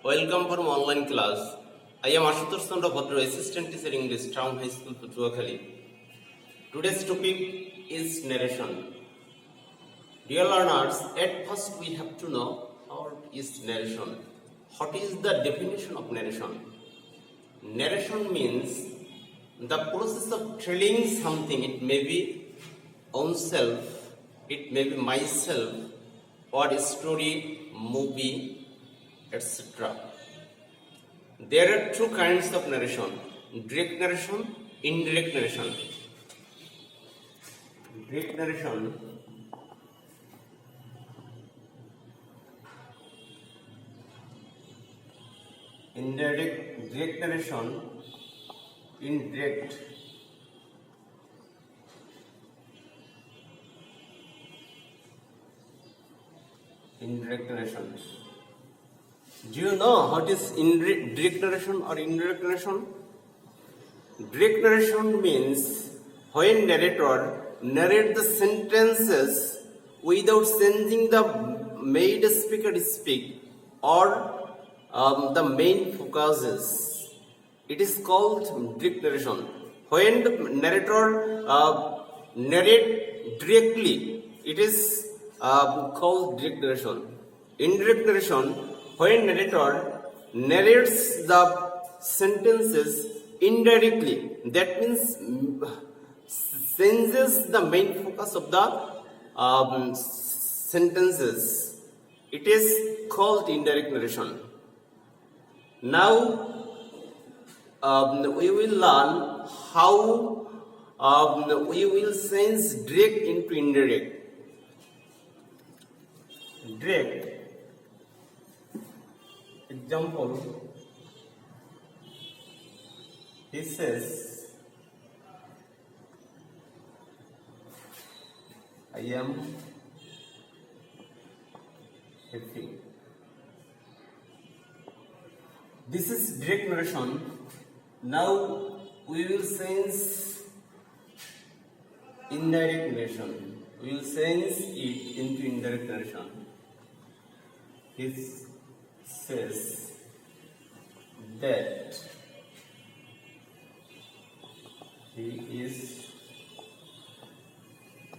Welcome from online class. I am Ashutosh Chandra Bhadra, Assistant Teacher English, Town High School, Patuakhali. Today's topic is narration. Dear learners, at first we have to know what is narration. What is the definition of narration? Narration means the process of telling something. It may be oneself, it may be myself, or a story, movie, etc. There are two kinds of narration: direct narration, indirect narration. Direct narration direct narration, indirect narration. Do you know what is direct narration or indirect narration? Direct narration means when narrator narrates the sentences without changing the made speaker speak or the main focuses. It is called direct narration. When the narrator narrate directly, it is called direct narration. Indirect narration, when narrator narrates the sentences indirectly, that means changes the main focus of the sentences. It is called indirect narration. Now we will learn how we will change direct into indirect. Direct. Example, he says, I am happy. This is direct narration. Now we will sense indirect narration. We will sense it into indirect narration. He says that he is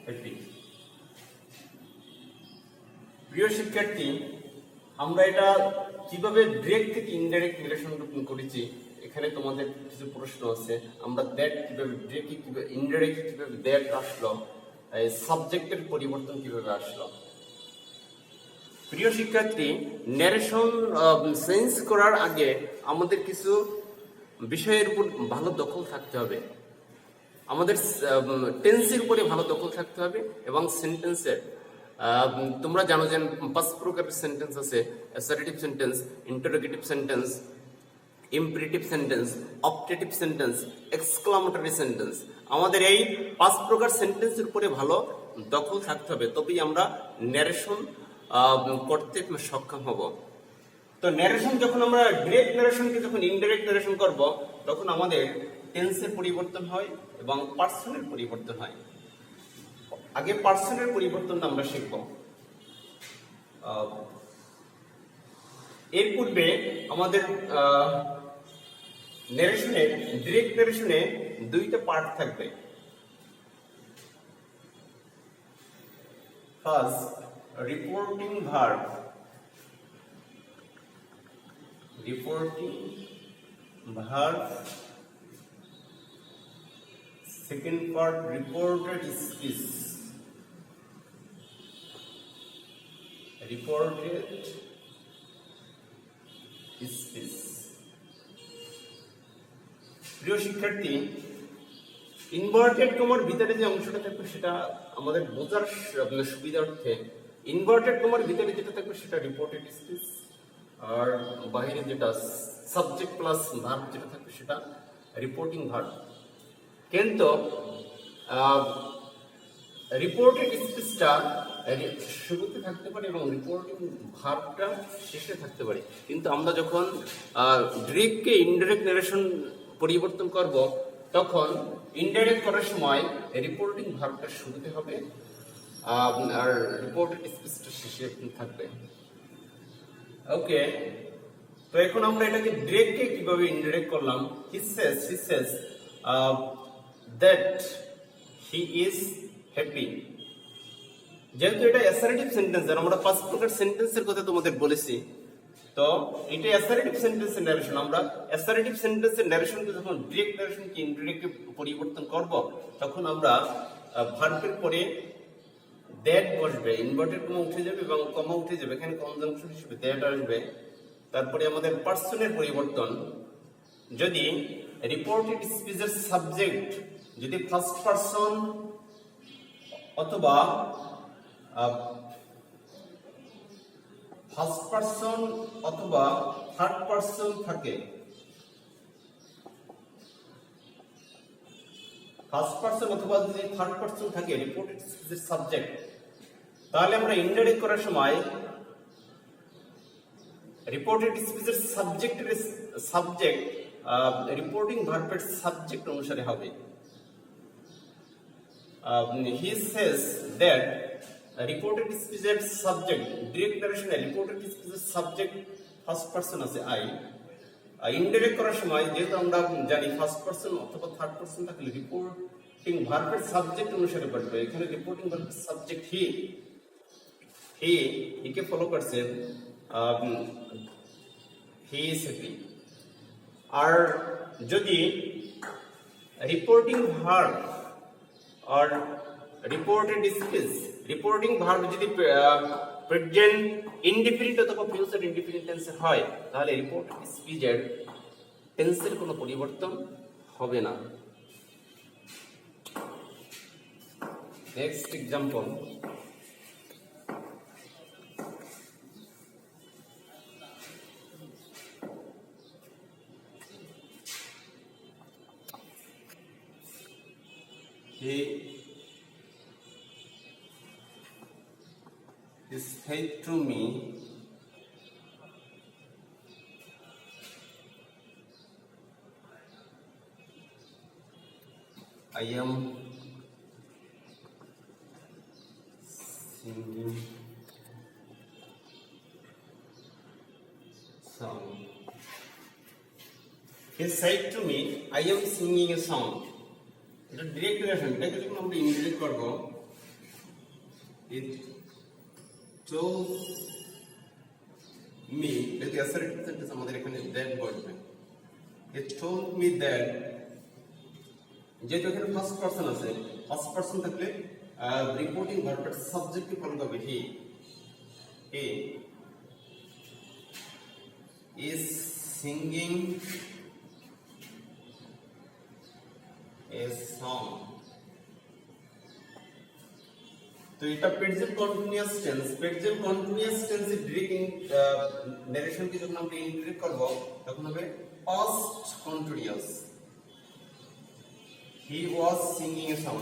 happy. প্রিয় শিক্ষার্থী, আমরা এটা কিভাবে direct থেকে indirect relation করেছি, এখানে তোমাদের কিছু প্রশ্ন আছে। আমরা দ্যাট কিভাবে ডিরেক্ট, কিভাবে ইনডাইরেক্ট, কিভাবে দ্যাট আসলো, সাবজেক্টের পরিবর্তন কিভাবে আসলো। প্রিয় শিক্ষার্থী, ন্যারেশন চেঞ্জ করার আগে আমাদের কিছু বিষয়ের উপর ভালো দখল থাকতে হবে। আমাদের টেন্সের উপরে ভালো দখল থাকতে হবে এবং সেন্টেন্সের, তোমরা জানো যে 5 প্রকারের সেন্টেন্স আছে: assertive sentence, interrogative sentence, imperative sentence, optative sentence, exclamatory sentence. আমাদের এই 5 প্রকার সেন্টেন্সের উপরে ভালো দখল থাকতে হবে, তবেই আমরা ন্যারেশন করতে সক্ষম হব। তো ন্যারেশন যখন আমরা ডিরেক্ট ন্যারেশনকে যখন ইনডাইরেক্ট ন্যারেশন করব, তখন আমাদের টেন্সের পরিবর্তন হয় এবং পার্সনের পরিবর্তন হয়। আগে পার্সনের পরিবর্তনটা আমরা শিখব। এর পূর্বে আমাদের ন্যারেশনে, ডিরেক্ট ন্যারেশনে 2টা পার্ট থাকবে। First, reporting verb. Second part, reported speech. প্রিয় শিক্ষার্থী, ইনভার্টেড কমার ভিতরে যে অংশটা থাকবে সেটা আমাদের বোঝার সুবিধার্থে, ইনভার্টেড কমার ভিতরে যেটা থাকবে সেটা রিপোর্টেড স্পিচ, আর বাইরে যেটা সাবজেক্ট প্লাস ভার্ব যেটা থাকবে সেটা রিপোর্টিং ভার্ব। কিন্তু রিপোর্টেড স্পিচটা শুরুতে থাকতে পারে এবং রিপোর্টিং ভার্বটা শেষে থাকতে পারে। কিন্তু আমরা যখন ডিরেক্টকে ইনডাইরেক্ট ন্যারেশন পরিবর্তন করব, তখন ইনডাইরেক্ট করার সময় রিপোর্টিং ভার্বটা শুরুতে হবে আর রিপোর্টেড স্পিচটা শেষে থাকবে। ওকে, তো এখন আমরা এটাকে ডিরেক্টকে কিভাবে ইনডিরেক্ট করলাম? he says that he is happy। যেহেতু এটা অ্যাসারেটিভ সেন্টেন্স, আর আমরা 5 প্রকার সেন্টেন্সের কথা তোমাদের বলেছি, তো এটা অ্যাসারেটিভ সেন্টেন্সের ন্যারেশন। আমরা অ্যাসারেটিভ সেন্টেন্সের ন্যারেশনকে যখন ডিরেক্ট ন্যারেশনকে ইনডিরেক্টে পরিবর্তন করব, তখন আমরা ভার্বের পরে দ্যাট বসবে, ইনভার্টেড কমা উঠে যাবে এবং কমা উঠে যাবে, এখানে কনজাংশন হিসেবে দ্যাট আসবে। তারপরে আমাদের পার্সনের পরিবর্তন, যদি রিপোর্টেড স্পিচের সাবজেক্ট যদি ফার্স্ট পারসন অথবা ফার্স্ট পারসন অথবা থার্ড পারসন থাকে, ফার্স্ট পারসন অথবা যদি থার্ড পারসন থাকে রিপোর্টেড স্পিচের সাবজেক্ট, তাহলে আমরা ইনডাইরেক্ট করার সময় রিপোর্টেড স্পিচের সাবজেক্ট রিপোর্টিং ভার্বের সাবজেক্ট অনুসারে হবে। he says that রিপোর্টেড স্পিচের সাবজেক্ট ডিরেক্ট নারেশনে রিপোর্টেড স্পিচের সাবজেক্ট ফার্স্ট পারসন আছে আই। ইনডাইরেক্ট করার সময় যেহেতু আমরা জানি ফার্স্ট পারসন অথবা থার্ড পারসন থাকলে রিপোর্টিং ভার্বের সাবজেক্ট অনুসারে বসবে। এখানে রিপোর্টিং ভার্বের সাবজেক্ট হি কে ফলো করছে, হি ইজ হ্যাপি। আর যদি রিপোর্টিং ভার্ব আর রিপোর্টেড স্পিচ, রিপোর্টিং ভার্ব যদি প্রেজেন্ট ইনডিফিনিট অথবা ফিউচার ইনডিফিনিট টেন্সের হয়, তাহলে রিপোর্টেড স্পিচের টেন্সের কোনো পরিবর্তন হবে না। Next example, he is said to me I am singing song। He said to me I am singing a song। এটা ডিরেক্ট রিলেশন, এটাকে যখন আমরা ইনডিরেক্ট করব, it told me, এটা অ্যাসারেটিভ সেন্টেন্স আমাদের এখানে দ্যাট বসবে। it told me that, যেহেতু এখানে ফার্স্ট পারসন আছে, ফার্স্ট পারসন থাকলে রিপোর্টিং ভার্বের সাবজেক্টকে ফলো করবে হি is singing a song। তো এটা present continuous tense, present continuous টেন্সে ডিরেক্ট নারেশনকে যখন আমরা ইনডিরেক্ট করব, তখন হবে past continuous. he was singing a song।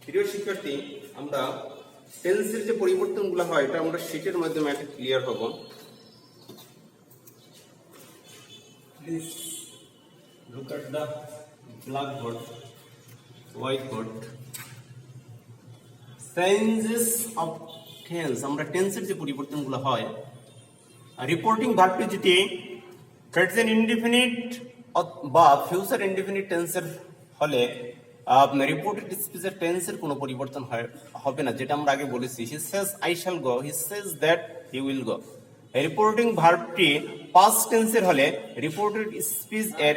প্রিয় শিক্ষার্থী, আমরা টেন্সের যে পরিবর্তনগুলো হয় এটা আমরা শীটের মাধ্যমে একটা ক্লিয়ার হব। Please look at the blackboard, whiteboard। Changes of tense, আমরা টেন্সের যে পরিবর্তনগুলো হয়, রিপোর্টিং ভার্বটি যদি প্রেজেন্ট ইনডিফিনিট বা ফিউচার ইনডিফিনিট টেন্সের হলে রিপোর্টেড স্পিচের টেন্সের কোনো পরিবর্তন হবে না, যেটা আমরা আগে বলেছি। He says I shall go, he says that he will go. Reporting ভার্বটি পাস্ট টেন্সের হলে রিপোর্টেড স্পিচ এর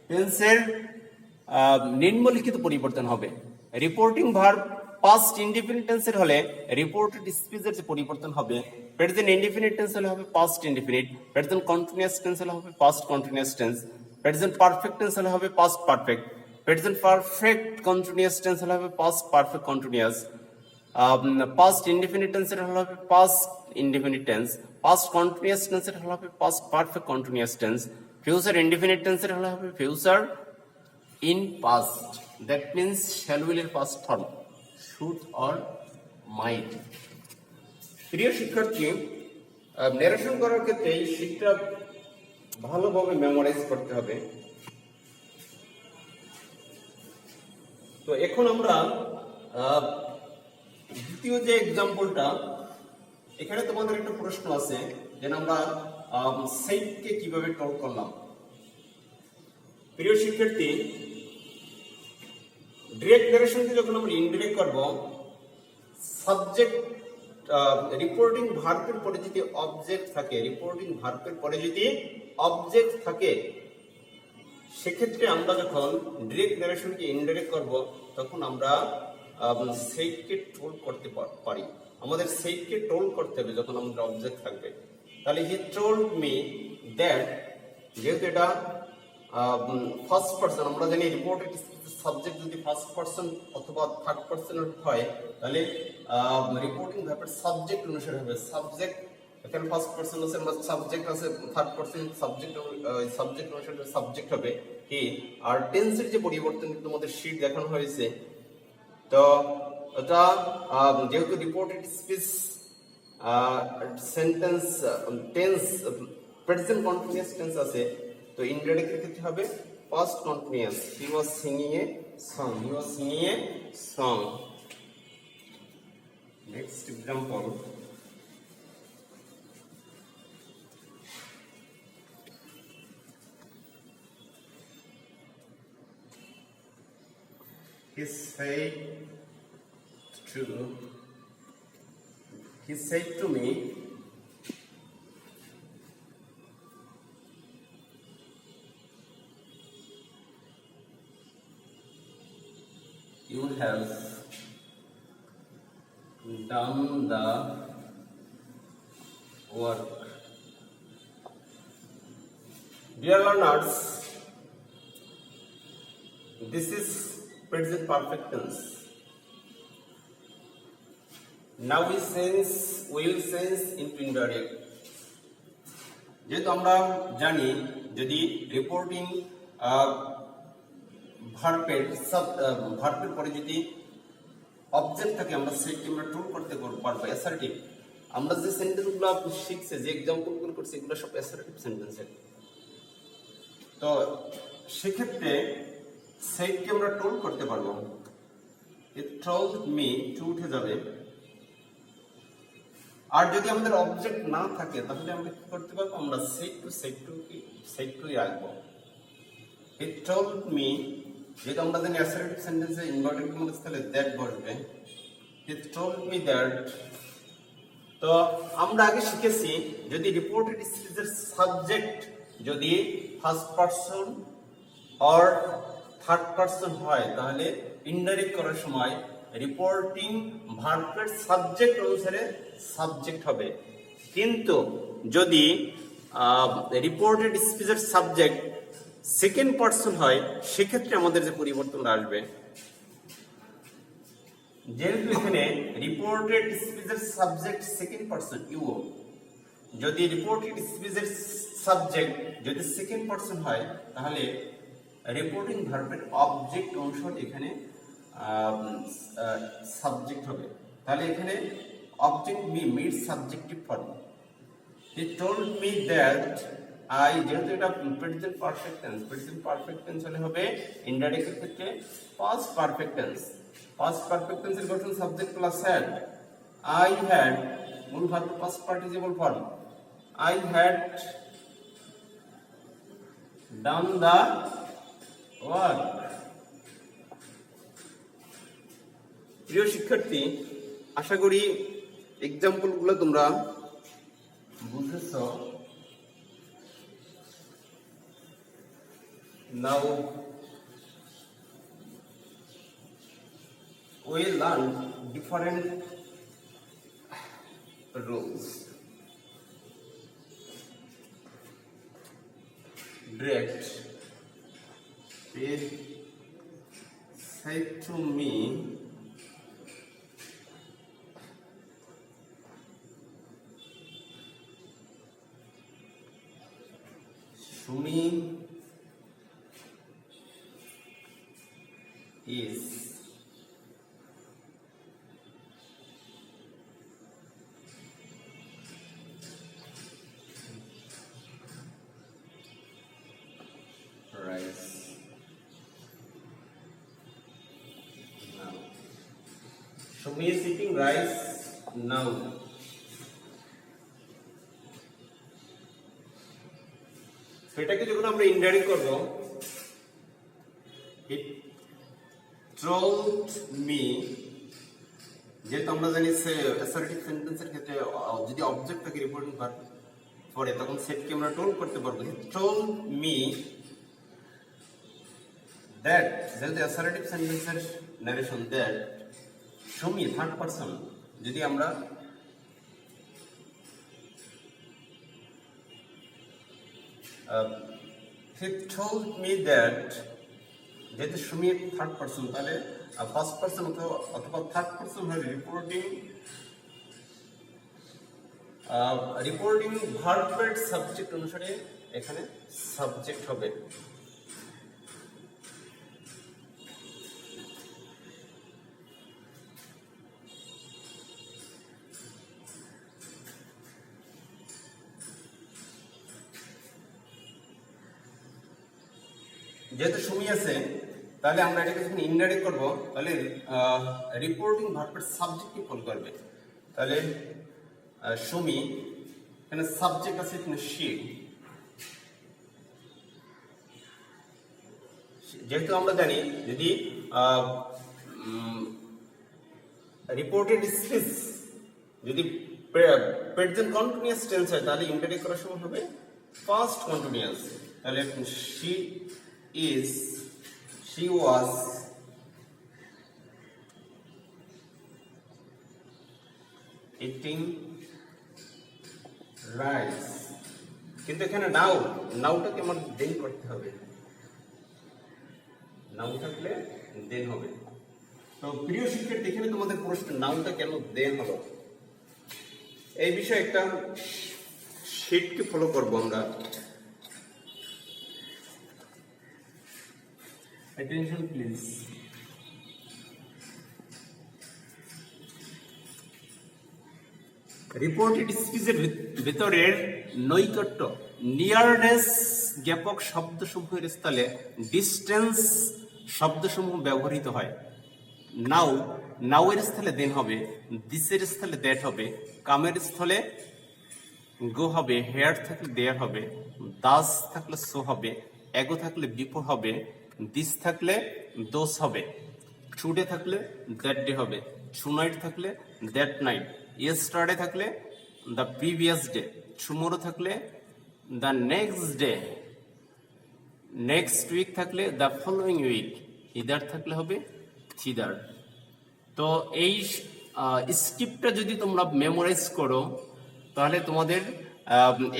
টেন্সের নিম্নলিখিত পরিবর্তন হবে। রিপোর্টিং ভার্ব পাস্ট ইনডিফিনিট টেন্সের হলে রিপোর্টেড স্পিচের যে পরিবর্তন হবে, প্রেজেন্ট ইনডিফিনিট টেন্স হলে হবে past indefinite, present continuous tense হলে হবে past continuous tense, present perfect tense হলে হবে past perfect, present perfect continuous tense হলে হবে past perfect continuous, past indefinite টেন্সের হলে হবে past indefinite tense, past continuous টেন্সের হলে হবে past perfect continuous tense, future indefinite টেন্সের হলে হবে future in past. That means shall will এর পাস্ট ফর্ম, শুড অর মাইট। প্রিয় শিক্ষার্থী, ন্যারেশন করার ক্ষেত্রে এই শীটটা ভালোভাবে মেমোরাইজ করতে হবে। তো এখন আমরা দ্বিতীয় যে এক্সাম্পলটা, এখানে তোমাদের একটা প্রশ্ন আছে, যেন আমরা সেইটকে কিভাবে টোল করলাম। প্রিয় শিক্ষার্থী, ডিরেক্ট নারেশনকে যখন আমরা ইনডিরেক্ট করব, সাবজেক্ট রিপোর্টিং ভার্বের পরে যদি অবজেক্ট থাকে, রিপোর্টিং ভার্বের পরে যদি অবজেক্ট থাকে, সেক্ষেত্রে আমরা যখন ডিরেক্ট নারেশনকে ইনডিরেক্ট করব, তখন আমরা সেইটকে টোল করতে পারি। আমাদের সেইটকে টোল করতে হবে যখন আমাদের অবজেক্ট থাকবে। তাহলে হি টোল্ড মি দ্যাট, যেহেতু এটা ফার্স্ট পারসন, আমরা জানি রিপোর্টেড সাবজেক্ট যদি ফার্স্ট পারসন অথবা থার্ড পারসনের হয়, তাহলে রিপোর্টিং ভার্বের সাবজেক্ট অনুসারে হবে। সাবজেক্ট এখানে ফার্স্ট পারসন আছে, আমরা সাবজেক্ট আছে থার্ড পারসন, সাবজেক্ট অনুসারে সাবজেক্ট হবে কি। আর টেন্সের যে পরিবর্তন কিন্তু আমাদের শীট দেখানো হয়েছে, তো এটা যেহেতু reported speech sentence tense present continuous tense আছে, তো ইনডিরেক্ট এর ক্ষেত্রে হবে past continuous. He was singing a song, he was singing a song. Next example, he said to me, you have done the work. Dear learners, this is present perfect tense. Now we will sense into indirect. যেহেতু আমরা জানি যদি reporting ভার্বের পরে যদি object থাকে, আমরা সেটকে আমরা টোল করতে পারবো অ্যাসার্টিভ। আমরা যে সেন্টেন্সগুলো শিখছে, যে এক্সাম্পলগুলো করছি, এগুলো সব অ্যাসার্টিভ সেন্টেন্স। তো সেক্ষেত্রে সেইটকে আমরা টোল করতে পারবো। It told me টু উঠে যাবে। আর যদি আমাদের অবজেক্ট না থাকে, তাহলে আমরা কি করতে পারবো, আমরা সেট টু রাখবো। It told me, যেহেতু আমরা জানি অ্যাসার্টিভ সেন্টেন্সে ইনভার্টেড কমাস তাহলে দ্যাট বসবে। It told me that। তো আমরা আগে শিখেছি যদি রিপোর্টেড স্পিচের সাবজেক্ট যদি first person or third person হয়, তাহলে ইনডাইরেক্ট করার সময় রিপোর্টিং ভার্বের সাবজেক্ট অনুসারে সাবজেক্ট হবে। কিন্তু যদি রিপোর্টেড স্পিচের সাবজেক্ট সেকেন্ড পারসন হয়, সেক্ষেত্রে আমাদের যে পরিবর্তনটা আসবে, যেহেতু এখানে রিপোর্টেড স্পিচের সাবজেক্ট সেকেন্ড পারসন ইউ, যদি রিপোর্টেড স্পিচের সাবজেক্ট যদি সেকেন্ড পারসন হয়, তাহলে রিপোর্টিং ভার্বের অবজেক্ট অনুসারে এখানে সাবজেক্ট হবে। তাহলে এখানে object meet subjective form. He told me that I, যেহেতু এটা present perfect tense, present perfect tense হলে হবে ইনডাইরেক্ট এর ক্ষেত্রে past perfect tense. Past perfect টেন্সের গঠন subject plus had. I had, মূল verb past participle form. I had done the work. প্রিয় শিক্ষার্থী, আশা করি এক্সাম্পল গুলো তোমরা বুঝেছ। Now we learn different rules. Direct. He said to me, Shumi is rice. Now, Shumi is eating rice now. সেটাকে যখন আমরা ইনডাইরেক্ট করব, ইট told me, যেহেতু আমরা জানি অ্যাসার্টিভ সেন্টেন্সের ক্ষেত্রে যদি অবজেক্ট থাকে রিপোর্টিং ভার্ব পরে, তখন সেটকে আমরা টোল করতে পারবো। হি told me that, যেহেতু অ্যাসার্টিভ সেন্টেন্সের narration, that show me third person, যদি আমরা he told me that, যেহেতু সুমি থার্ড পারসন, তাহলে ফার্স্ট পারসন অথবা থার্ড পারসন হবে রিপোর্টিং ভার্বের সাবজেক্ট অনুসারে এখানে সাবজেক্ট হবে। যেহেতু সুমি আছে, তাহলে আমরা এটাকে যখন ইনডাইরেক্ট করব, তাহলে রিপোর্টিং ভার্বের সাবজেক্টকে ফলো করবে। তাহলে সুমি, এখানে সাবজেক্ট আছে এখানে শি। যেহেতু আমরা জানি যদি রিপোর্টেড স্পিচ যদি প্রেজেন্ট কন্টিনিউয়াস টেন্স হয়, তাহলে ইনডাইরেক্ট করার সময় হবে পাস্ট কন্টিনিউয়াস। তাহলে she was eating rice, কিন্তু এখানে নাউটাকে আমার দেন করতে হবে, নাউ থাকলে দেন হবে। তো প্রিয় শিক্ষার্থী, এখানে তোমাদের প্রশ্ন, নাউটা কেন দেন হলো, এই বিষয়ে একটা শীটকে ফলো করব আমরা। Attention please. রিপোর্টেড স্পিচের ভিতরের নৈকট্য, নিয়ারনেস জ্ঞাপক শব্দসমূহের স্থলে ডিস্টেন্স শব্দসমূহ ব্যবহৃত হয়। নাউ এর স্থলে দেন হবে, দিসের স্থলে দ্যাট হবে, কামের স্থলে গো হবে, হেয়ার থাকলে দেয়ার হবে, দাস থাকলে সো হবে, এগো থাকলে বিফোর হবে, দিস থাকলে দোষ হবে, টুডে থাকলে দ্যাট ডে হবে, টুনাইট থাকলে দ্যাট নাইট, ইয়েস্টারডে থাকলে দ্য প্রিভিয়াস ডে, টুমরো থাকলে the next day, next week থাকলে দ্য ফলোয়িং উইক, ইদার থাকলে হবে থিদার। তো এই স্ক্রিপ্টটা যদি তোমরা মেমোরাইজ করো, তাহলে তোমাদের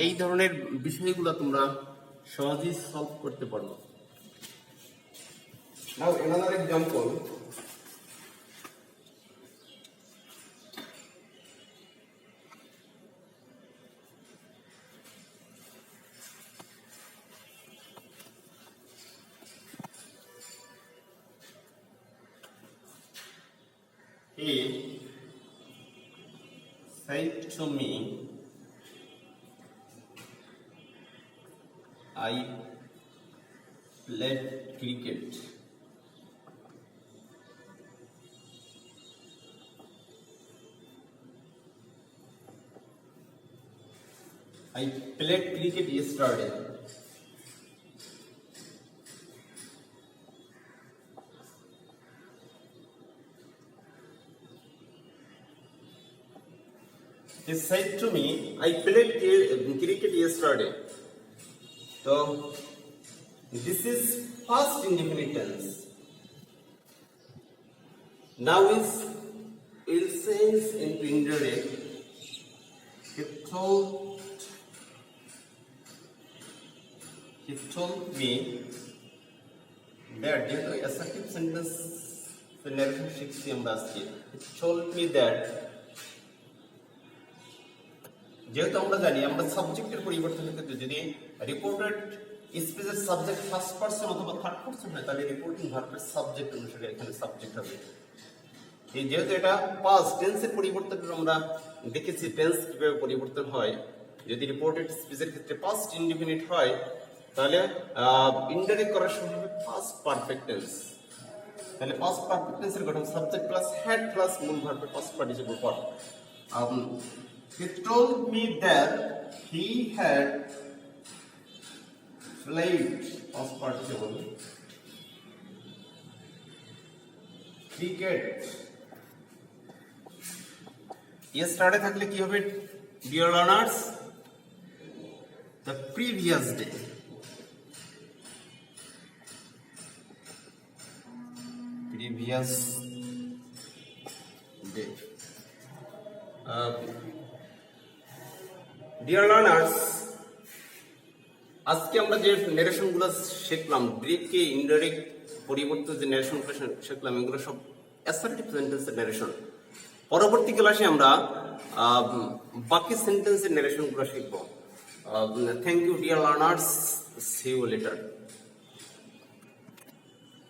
এই ধরনের বিষয়গুলো তোমরা সহজেই সলভ করতে পারো। Now another example. He said to me, I played cricket. I played cricket yesterday. He said to me, I played cricket yesterday. So, this is past indefinite tense. Now will change into indirect. He told me that, যেহেতু assertive sentence narration শিখছি আমরা আজকে, he told me that, যেহেতু আমরা জানি আমরা সাবজেক্টের পরিবর্তনের ক্ষেত্রে যদি রিপোর্টেড স্পিচের সাবজেক্ট ফার্স্ট পারসন অথবা থার্ড পারসন হয়, তাহলে রিপোর্টিং ভার্বের সাবজেক্ট অনুসারে এখানে সাবজেক্ট হবে। এই যেহেতু এটা পাস্ট টেন্সের পরিবর্তন আমরা দেখেছি, টেন্স কিভাবে পরিবর্তন হয়, যদি রিপোর্টেড স্পিচের ক্ষেত্রে পাস্ট ইনডিফিনিট হয়, তাহলে ইনডাইরেক্ট করার সময় হবে পাস্ট পারফেক্ট টেন্স। তাহলে পাস্ট পারফেক্ট টেন্সের গঠন সাবজেক্ট প্লাস হ্যাড প্লাস মূল ভার্বের past participle form. He told me that he had flight past participle, cricket yesterday থাকলে কি হবে dear learners, the previous day, previous day. Dear learners, আজকে আমরা যে নারেশনগুলো শিখলাম, ডিরেক্ট কে ইনডাইরেক্ট পরিবর্তিত যে নারেশনগুলো শিখলাম, এগুলো সব অ্যাসার্টিভ সেন্টেন্সের নারেশন। পরবর্তী ক্লাসে আমরা বাকি সেন্টেন্সের নারেশনগুলো শিখব। Thank you dear learners, see you letter.